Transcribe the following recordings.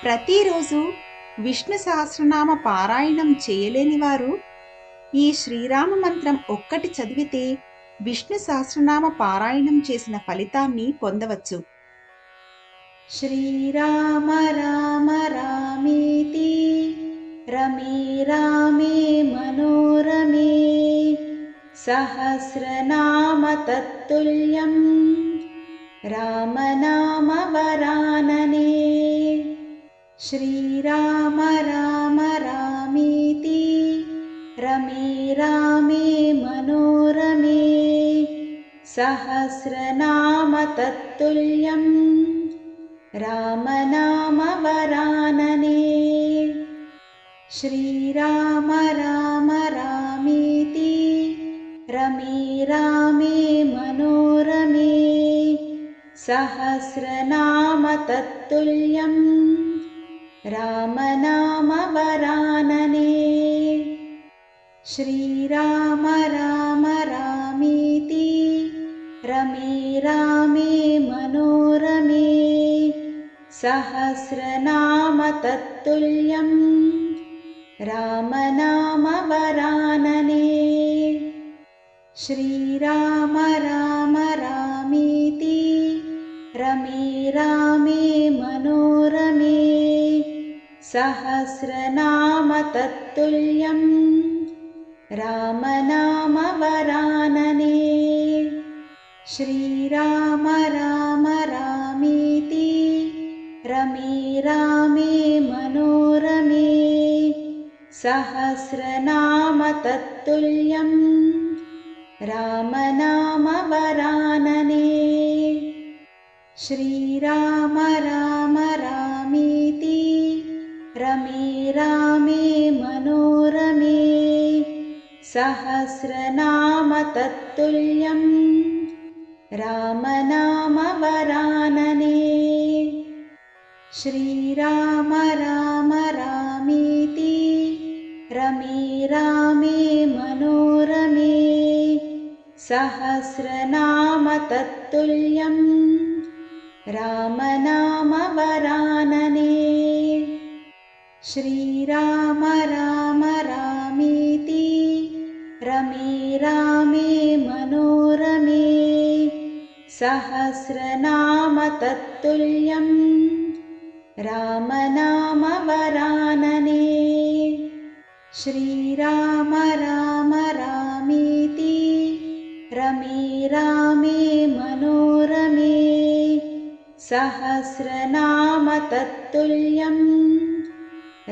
ప్రతిరోజు విష్ణు సహస్రనామ పారాయణం చేయలేని వారు ఈ శ్రీరామ మంత్రం ఒక్కటి చదివితే విష్ణు సహస్రనామ పారాయణం చేసిన ఫలితాన్ని పొందవచ్చు. శ్రీరామ రామ రామేతి రమే రామే మనోరమే సహస్రనామ తత్తుల్యం రామనామ వరాననే. శ్రీరామ రామ రామేతి రమే రామే మనోరమే సహస్రనామ తత్తుల్యం రామనామ వరాననే. శ్రీరామ రామ రామేతి రమే రామే మనోరమే సహస్రనామ తత్తుల్యం రామనామ వరాననే. శ్రీరామ రామ రామేతి రమే రామే మనోరమే సహస్రనామ తత్తుల్యం రామనామ వరాననే. శ్రీరామ రామ రామేతి రమే రామే మనోరమే సహస్రనామ తత్తుల్యం రామనామ వరాననే. శ్రీరామ రామ రామేతి రమే రామే మనోరమే సహస్రనామ తత్తుల్యం రామనామ వరాననే. శ్రీరామ రామ రామేతి రమే రామే మనోరమే సహస్రనామ తత్తుల్యం రామనామ వరాననే. శ్రీరామ రామ రామేతి రమే రామే మనోరమే సహస్రనామ తత్తుల్యం రామనామ వరాననే. శ్రీరామ రామ రామేతి రమే రామే మనోరమే సహస్రనామ తత్తుల్యం రామనామ వరాననే. శ్రీరామ రామ రామేతి రమే రామే మనోరమే సహస్రనామ తత్తుల్యం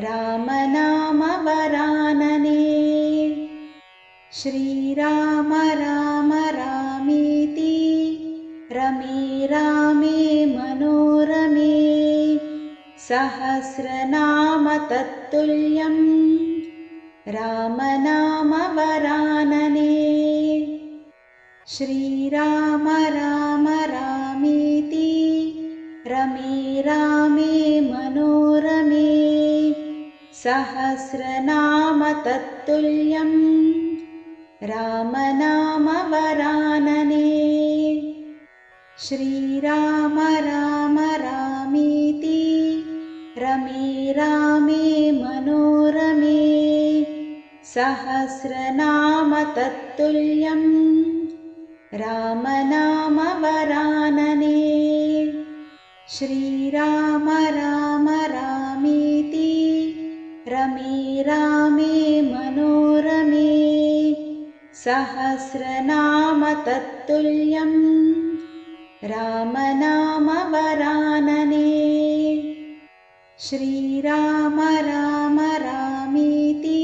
రామనామ వరాననే. శ్రీరామ రామ రామేతి రమే రామే మనోరమే సహస్రనామ తత్తుల్యం రామనామ వరాననే. శ్రీరామ రామ రామేతి రమే రామే మనోరమే సహస్రనామ తత్తుల్యం రామనామ వరాననే. శ్రీరామ రామ రామేతి రమే రామే మనోరమే సహస్రనామ తత్తుల్యం రామనామ వరాననే. శ్రీరామ రామ రామేతి రమే రామే మనోరమే సహస్రనామ తత్తుల్యం రామనామ వరాననే. శ్రీరామ రామ రామేతి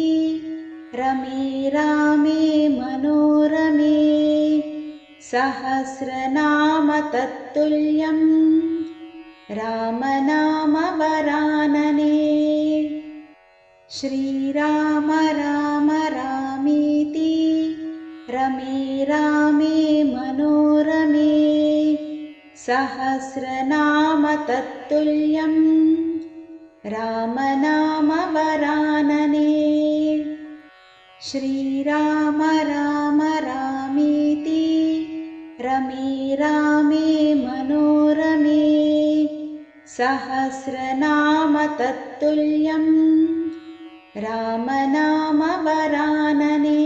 రమే రామే మనోరమే సహస్రనామ తత్తుల్యం రామనామ వరాననే. శ్రీరామ రామ రామేతి రమే రామే మనోరమే సహస్రనామ తత్తుల్యం రామనామ వరాననే. శ్రీరామ రామ రామేతి రమే రామే మనోరమే सहस्रनाम तत्तुल्यं रामनाम वरानने।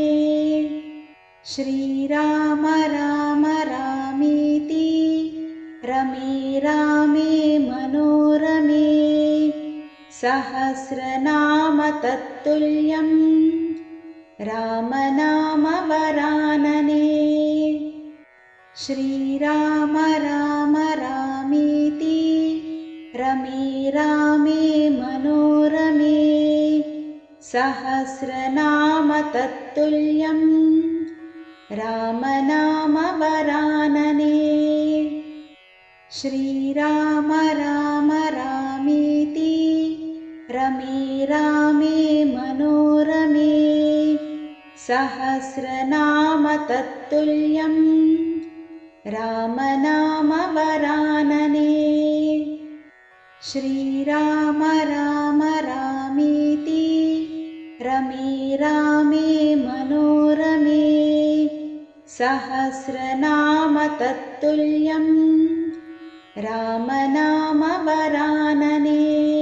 श्रीराम राम रामीति रमे रामे मनोरमे। सहस्रनाम तत्तुल्यं रामनाम वरानने। श्रीराम राम रामीति रमे रामे मनोरमे। सहस्रनाम तत्तुल्यं रामनाम वरानने। श्रीराम राम रामीति रमे रामे मनोरमे। सहस्रनाम तत्तुल्यं रामनाम वरानने। श्रीराम राम रामीति रमे रामे मनोरमे। सहस्रनाम तत्तुल्यं रामनाम वरानने।